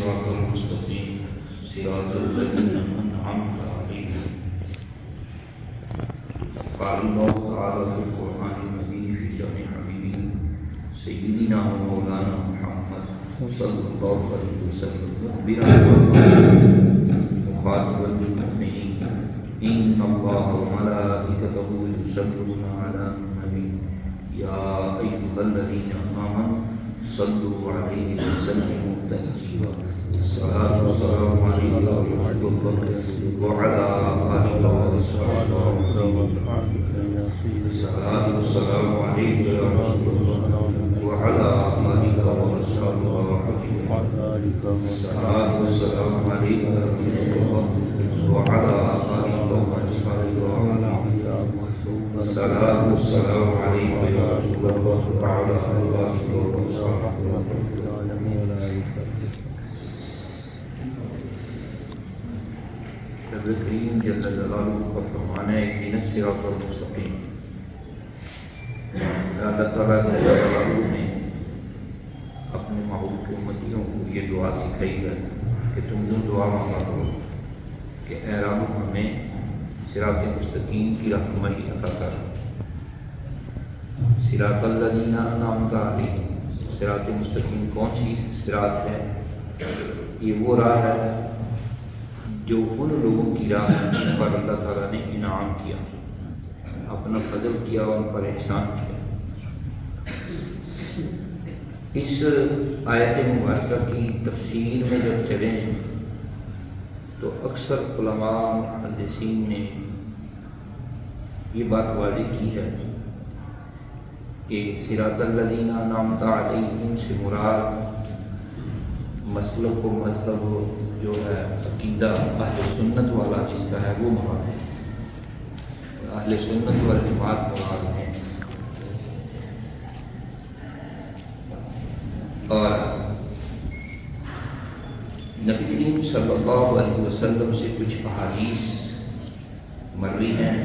الصراط المستقيم صراط الذين أنعمت عليهم. قال الله تعالى في القرآن المجيد في شأن حبيبه سيدنا ومولانا محمد صلى الله عليه وسلم مخبرا مخاطبا بالمؤمنين إن الله وملائكته يصلون على النبي يا أيها الذين آمنوا صلوا عليه وسلموا تسليما. الصلاة والسلام عليك يا رسول الله وعلى آلك وصحبه الصلاة والسلام عليك يا رسول الله وعلى آلك وصحبه الصلاة والسلام عليك يا رسول الله وعلى آلك وصحبه الصلاة والسلام عليك يا رسول الله وعلى آلك وصحبه. رب کریم جل جلالہ کا فرمان ہے اهدنا الصراط المستقیم. اللہ تعالیٰ جل جلالہ نے اپنے محبوب کے امتیوں کو یہ دعا سکھائی ہے کہ تم جو دعا مانگا کرو کہ اے رب ہمیں صراط مستقیم کی رہنمائی عطا کر. صراط الذین انعمت علیہم، صراط مستقیم کون سی صراط ہے؟ یہ وہ راہ ہے جو ان لوگوں کی راہ ہے جن پر اللہ تعالیٰ نے انعام کیا، اپنا فضل کیا اور ان پر احسان کیا. اس آیت مبارکہ کی تفسیر میں جب چلیں تو اکثر علماء محدثین نے یہ بات واضح کی ہے کہ صراط الذین انعمت علیہم سے مراد مسلک و مذہب جو ہے عقیدہ اہل سنت والا جس کا ہے وہ مراد ہے. اہل سنت والجماعت مراد ہے. اور نبی کریم صلی اللہ علیہ وسلم سے کچھ احادیث مروی ہیں.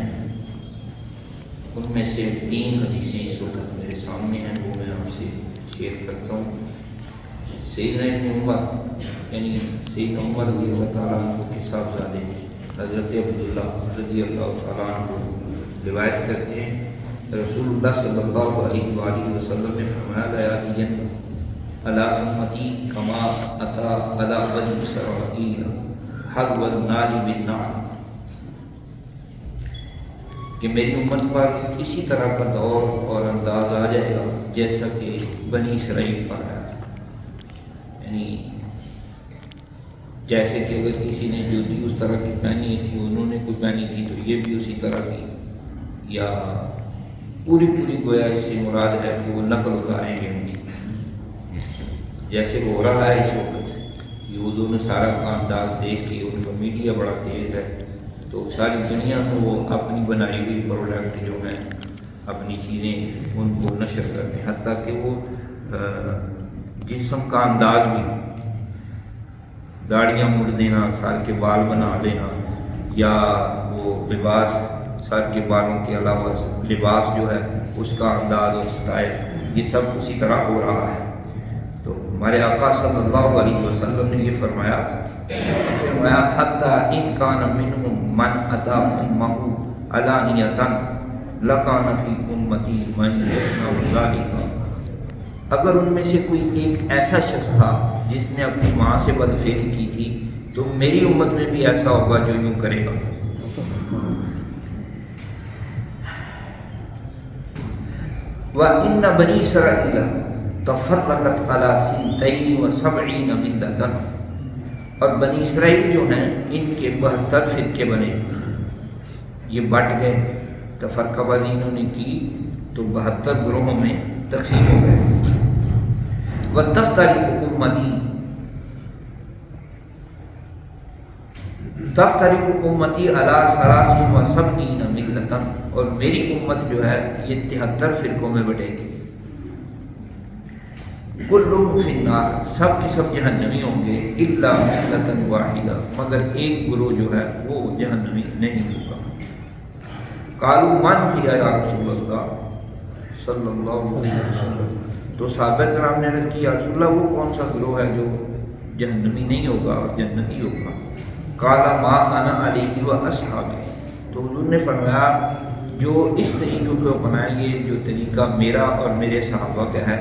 ان میں سے 3 حدیثیں اس وقت میرے سامنے ہیں، وہ میں آپ سے شیئر کرتا ہوں. سیدنا ابن عمر یعنی سیدنا عمر رضی اللہ تعالیٰ عنہ کے صاحبزادے حضرت عبداللہ رضی اللہ تعالیٰ عنہ روایت کرتے ہیں رسول اللہ صلی اللہ علیہ وآلہ وسلم نے فرمایا لَيَأْتِيَنَّ عَلَىٰ أُمَّتِي كَمَا أَتَىٰ عَلَىٰ بَنِي إِسْرَائِيلَ حَذْوَ النَّعْلِ بِالنَّعْلِ، کہ میری امت پر اسی طرح کا دور اور انداز آ جائے گا جیسا کہ بنی اسرائیل پر آیا تھا. یعنی جیسے کہ اگر کسی نے جوتی اس طرح کی پہنی تھی انہوں نے کوئی پہنی تھی تو یہ بھی اسی طرح کی، یا پوری گویا اس سے مراد ہے کہ وہ نقل اتاریں گے ان کی، جیسے ہو رہا ہے اس وقت. یہود و نصارہ کا انداز دیکھ کے ان کا میڈیا بڑا تیز ہے تو ساری دنیا میں وہ اپنی بنائی ہوئی پروڈکٹ جو ہیں اپنی چیزیں ان کو نشر کرنے، حتیٰ کہ وہ جسم کا انداز بھی داڑیاں مڑ دینا، سر کے بال بنا لینا، یا وہ لباس سر کے بالوں کے علاوہ لباس جو ہے اس کا انداز اور سٹائل یہ سب اسی طرح ہو رہا ہے. تو ہمارے آقا صلی اللہ علیہ وسلم نے یہ فرمایا حتیٰ ان کان منہم من اتی امہ علانیۃ لکان فی امتی من یصنع ذلک، اگر ان میں سے کوئی ایک ایسا شخص تھا جس نے اپنی ماں سے بدفعلی کی تھی تو میری امت میں بھی ایسا ہوگا جو یوں کرے گا. وَإِنَّ بَنِي إِسْرَائِيلَ تَفَرَّقَتْ عَلَىٰ 72 مِلَّةً، اور بنی اسرائیل جو ہیں ان کے 72 فرقے بنے، یہ بٹ گئے، تفرقہ بازی انہوں نے کی تو 72 گروہوں میں تقسیم ہو گئے. وَتَفْتَرِقُ أُمَّتِي عَلَىٰ 73 مِلَّةً، اور میری امت جو ہے یہ 73 فرقوں میں بٹے گی. كُلُّهُمْ فِي النَّارِ، سب کے سب جہنمی ہوں گے، إِلَّا مِلَّةً وَاحِدَةً، مگر ایک گروہ جو ہے وہ جہنمی نہیں ہوگا. قالوا من هي یا رسول اللہ صلی اللہ علیہ وسلم، تو صحابہ کرام نے عرض کی یا رسول اللہ وہ کون سا گروہ ہے جو جہنمی نہیں ہوگا اور جنتی ہوگا۔ قال ما انا علیہ و اصحابی، تو حضور نے فرمایا جو اس طریقے کو اپنائیں گے، جو طریقہ میرا اور میرے صحابہ کا ہے،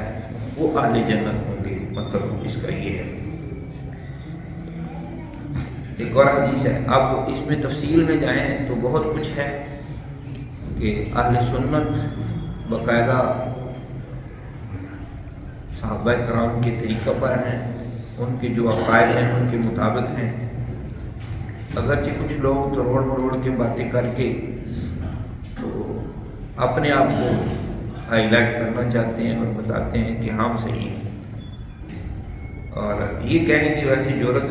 وہ اہل جنت ہوں گے۔ مطلب اس کا یہ ہے۔ ایک اور حدیث ہے، اب اس میں تفصیل میں جائیں تو بہت کچھ ہے کہ اہل سنت باقاعدہ صحابہ کرام کے طریقہ پر ہیں، ان کے جو عقائد ہیں ان کے مطابق ہیں۔ اگرچہ کچھ لوگ تروڑ مروڑ کے باتیں کر کے تو اپنے آپ کو ہائی لائٹ کرنا چاہتے ہیں اور بتاتے ہیں کہ ہم صحیح ہیں، اور یہ کہنے کی ویسے جرات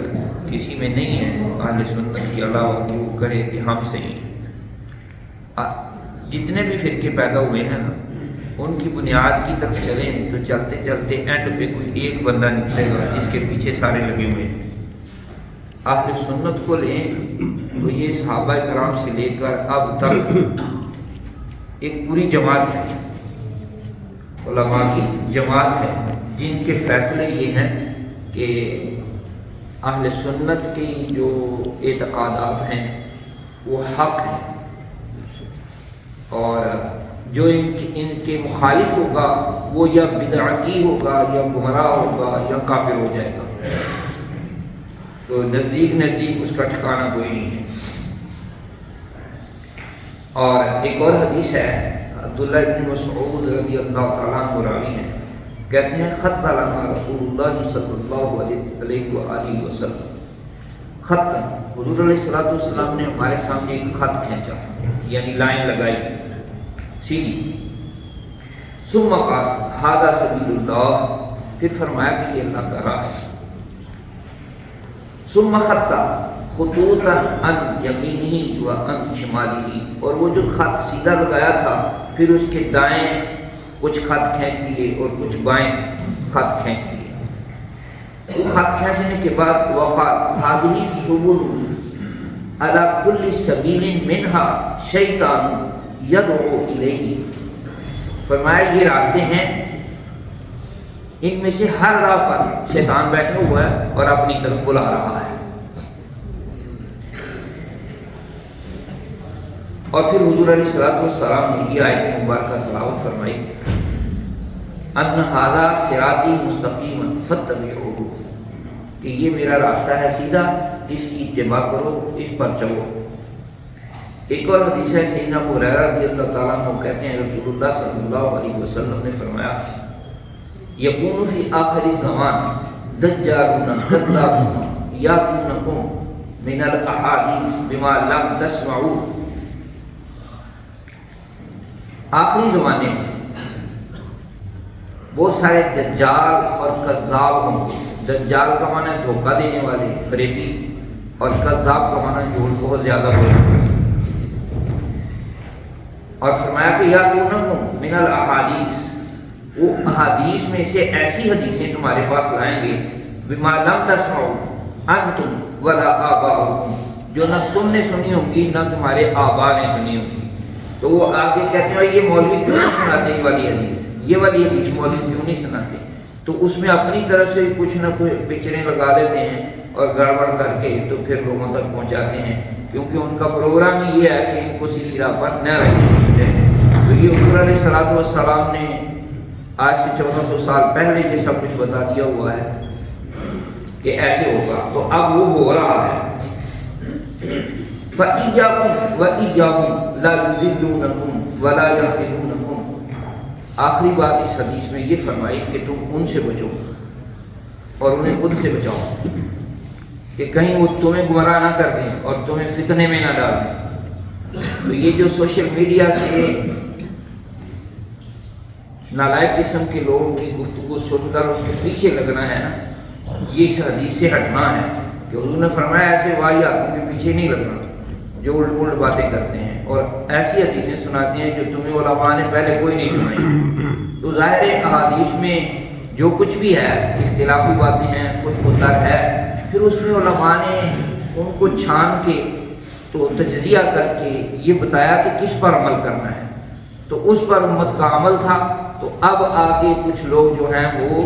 کسی میں نہیں ہے اہل سنت کے علاوہ کہ وہ کہے کہ ہم صحیح ہیں۔ جتنے بھی فرقے پیدا ہوئے ہیں نا، ان کی بنیاد کی طرف چلیں تو چلتے چلتے اینڈ پہ کوئی ایک بندہ نکلے گا جس کے پیچھے سارے لگے ہوئے ہیں۔ اہل سنت کو لیں تو یہ صحابہ کرام سے لے کر اب تک ایک پوری جماعت ہے، علماء کی جماعت ہے، جن کے فیصلے یہ ہیں کہ اہل سنت کی جو اعتقادات ہیں وہ حق ہیں، اور جو ان کے مخالف ہوگا وہ یا بدعتی ہوگا یا گمراہ ہوگا یا کافر ہو جائے گا۔ تو نزدیک اس کا ٹھکانہ کوئی نہیں ہے۔ اور ایک اور حدیث ہے، عبداللہ بن مسعود رضی اللہ تعالیٰ عنہ راوی ہیں، کہتے ہیں خط لنا رسول اللہ صلی اللہ علیہ وآلہ وسلم خط، حضور علیہ السلام نے ہمارے سامنے ایک خط کھینچا، یعنی لائن لگائی سیدھی۔ ثم قال ھذا سبیل اللہ، پھر فرمایا کہ یہ اللہ کا راہ ہے۔ ثم خط خطوطا عن یمینہ و عن شمالہ، اور وہ جو خط سیدھا لگایا تھا پھر اس کے دائیں کچھ خط کھینچ لیے اور کچھ بائیں خط کھینچ لیے۔ وہ خط کھینچنے کے بعد وقال ھذہ سبل علی کل سبیل منہا شیطان یدعو الیہ، فرمایا یہ راستے ہیں، ان میں سے ہر راہ پر شیطان بیٹھا ہوا ہے اور اپنی طرف بلا رہا ہے۔ اور پھر حضور علیہ السلام نے یہ آیت مبارکہ تلاوت فرمائی، ان ھذا صراطی مستقیما فاتبعوہ، کہ یہ میرا راستہ ہے سیدھا، اس کی اتباع کرو، اس پر چلو۔ ایک اور حدیث ہے، سیدنا ابو ہریرہ رضی اللہ تعالیٰ عنہ کہتے ہیں رسول اللہ صلی اللہ علیہ وسلم نے فرمایا یکون فی آخر الزمان دجالون کذابون یاتونکم من الاحادیث بما لم تسمعوا، آخری زمانے میں بہت سارے دجال اور کذاب ہوں گے۔ دجال کا معنی ہے دھوکہ دینے والے، فریبی، اور کذاب کا معنی جھوٹ بہت زیادہ بولنے، اور فرمایا کہ یاتونکم من الاحادیث، وہ احادیث میں سے ایسی حدیثیں تمہارے پاس لائیں گے بما لم تسمعوا انتم ولا آباؤکم، جو نہ تم نے سنی ہوں گی نہ تمہارے آبا نے سنی ہوں گی۔ تو وہ آگے کہتے ہیں یہ مولوی کیوں نہیں سناتے یہ والی حدیث، یہ والی حدیث مولوی کیوں نہیں سناتے؟ تو اس میں اپنی طرف سے کچھ نہ کچھ پکچریں لگا لیتے ہیں اور گڑبڑ کر کے تو پھر لوگوں تک پہنچاتے ہیں، کیونکہ ان کا پروگرام ہی یہ ہے کہ ان کو سیدھی راہ پر نہ رہنے دیں۔ تو یہ حضور علیہ السلام نے آج سے 1400 سال پہلے یہ سب کچھ بتا دیا ہوا ہے کہ ایسے ہوگا، تو اب وہ ہو رہا ہے۔ فَإِيَّاكُمْ وَإِيَّاهُمْ لَا يُضِلُّونَكُمْ وَلَا يَفْتِنُونَكُمْ، آخری بات اس حدیث میں یہ فرمائی کہ تم ان سے بچو اور انہیں خود سے بچاؤ، کہ کہیں وہ تمہیں گمراہ نہ کر دیں اور تمہیں فتنے میں نہ ڈال دیں۔ تو یہ جو سوشل میڈیا سے نالائق قسم کے لوگوں کی گفتگو سن کر اس کے پیچھے لگنا ہے نا، یہ اس حدیث سے ہٹنا ہے کہ حضور نے فرمایا ایسے واحد کے پیچھے نہیں لگنا جو الٹ باتیں کرتے ہیں اور ایسی حدیثیں سناتے ہیں جو تمہیں علماء نے پہلے کوئی نہیں سنائی۔ تو ظاہر احادیث میں جو کچھ بھی ہے اختلافی باتیں ہیں، خوش وتر ہے، پھر اس میں علماء نے ان کو چھان کے تو تجزیہ کر کے یہ بتایا کہ کس پر عمل کرنا ہے، تو اس پر امت کا عمل تھا۔ تو اب آگے کچھ لوگ جو ہیں وہ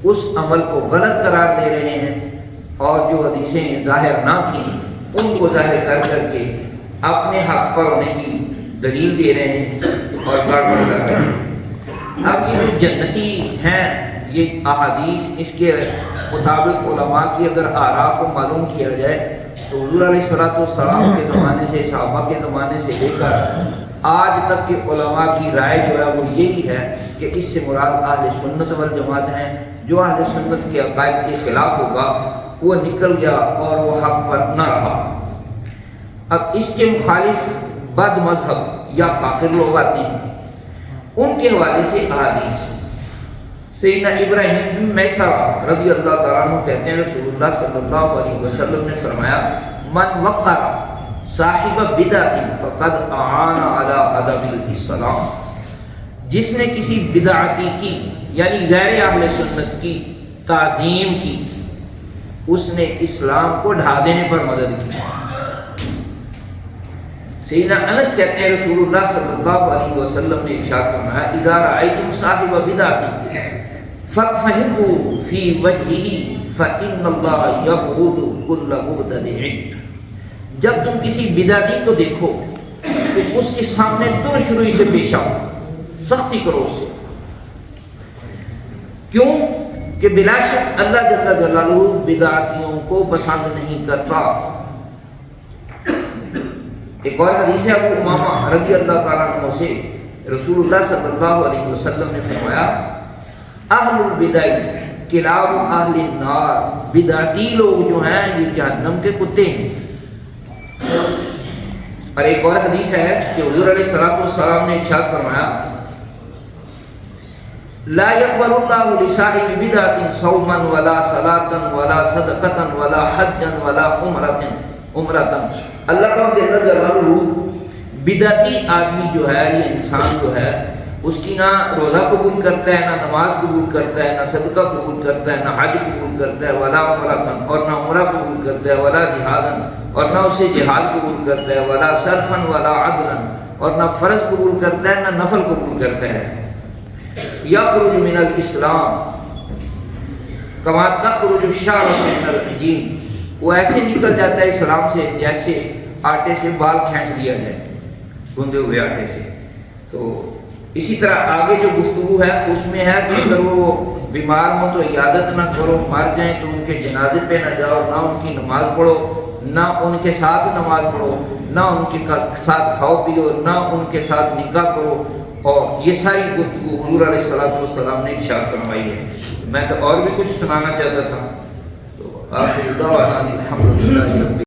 اس عمل کو غلط قرار دے رہے ہیں اور جو حدیثیں ظاہر نہ تھیں ان کو ظاہر کر کر کے اپنے حق پر ہونے کی دلیل دے رہے ہیں اور گڑبڑ کر رہے ہیں۔ اب یہ جو جنتی ہیں یہ احادیث اس کے مطابق علماء کی اگر آراء کو معلوم کیا جائے تو حضور علیہ السلام کے زمانے سے صحابہ کے زمانے سے لے کر آج تک کے علماء کی رائے جو ہے وہ یہی ہے کہ اس سے مراد اہل سنت والجماعت ہیں۔ جو اہل سنت کے عقائد کے خلاف ہوگا وہ نکل گیا اور وہ حق پر نہ رہا۔ اب اس کے مخالف بد مذہب یا کافر لوگ آتے ہیں، ان کے حوالے سے احادیث سیدنا ابراہیم بن میسرہ رضی اللہ تعالیٰ عنہ کہتے ہیں رسول اللہ صلی اللہ علیہ وسلم نے فرمایا من وقر صاحب بدعت فقد اعان علی عدم الاسلام، جس نے کسی بدعتی کی یعنی غیر اہل سنت کی تعظیم کی اس نے اسلام کو ڈھا دینے پر مدد کی۔ سیدنا انس کہتے ہیں رسول اللہ صلی اللہ علیہ وسلم نے ارشاد فرمایا اذا رأيتم صاحب بدعت فَفَهِمُوا فِي وَجْهِهِ فَإِنَّ اللَّهَ يَبْغُضُ كُلَّ مُبْتَدِعٍ، جب تم کسی بدعتی کو دیکھو تو اس کے سامنے ترش روئی سے پیش آؤ، سختی کرو اس سے۔ کیوں کہ بلا شک اللہ جل جلالہ بدعتیوں کو پسند نہیں کرتا۔ ایک اور حدیث ہے ابو امامہ رضی اللہ تعالیٰ عنہ سے رسول اللہ صلی اللہ علیہ وسلم نے فرمایا اہل البدع کلاب اہل النار، بدعتی لوگ جو ہیں یہ جہنم کے کتے ہیں۔ اور ایک اور حدیث ہے کہ حضور علیہ السلام نے ارشاد فرمایا لا يقبل الله لصاحب بدعة صوما ولا صلاة ولا صدقة ولا حجا ولا عمرة، اللہ کا جل جلالہ بدعتی آدمی جو ہے یہ انسان جو ہے اس کی نہ روزہ قبول کرتا ہے، نہ نماز قبول کرتا ہے، نہ صدقہ قبول کرتا ہے، نہ حج قبول کرتا ہے، ولا عمرۃ اور نہ عمرہ قبول کرتا ہے، ولا جہادا اور نہ اسے جہاد قبول کرتا ہے، ولا صرفا ولا عدلا اور نہ فرض قبول کرتا ہے نہ نفل قبول کرتا ہے۔ یخرج من الاسلام کما تخرج الشعرۃ من العجین، وہ ایسے نکل جاتا ہے اسلام سے جیسے آٹے سے بال کھینچ لیا جائے، گوندے ہوئے آٹے سے۔ تو اسی طرح آگے جو گفتگو ہے اس میں ہے کہ اگر وہ بیمار ہوں تو عیادت نہ کرو، مر جائیں تو ان کے جنازے پہ نہ جاؤ، نہ ان کی نماز پڑھو، نہ ان کے ساتھ نماز پڑھو، نہ ان کے ساتھ کھاؤ پیو، نہ ان کے ساتھ نکاح کرو۔ اور یہ ساری گفتگو حضور علیہ السلام نے ارشاد فرمائی ہے۔ میں تو اور بھی کچھ سنانا چاہتا تھا، تو آخر دعوانا الحمدللہ۔